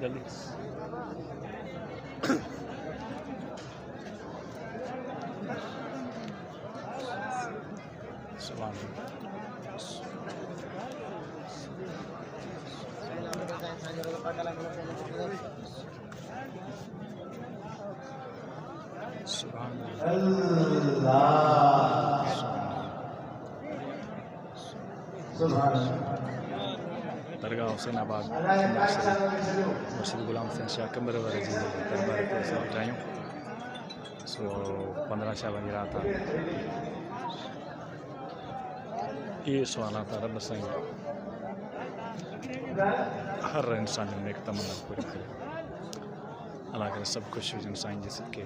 जल्दी सुभान दरगाह हुसैनाबाद मुर्शिद गुलाम हुसैन शाह कमर वारे जी दरबार ते असां वेठा आहियूं। सो 15 शाह वञी रहा था ये सवाल था रब साईं हर इंसान जो नेक तमन्ना पूरी करे अल्लाह करे सब खुश हुजनि साईं जे सदके।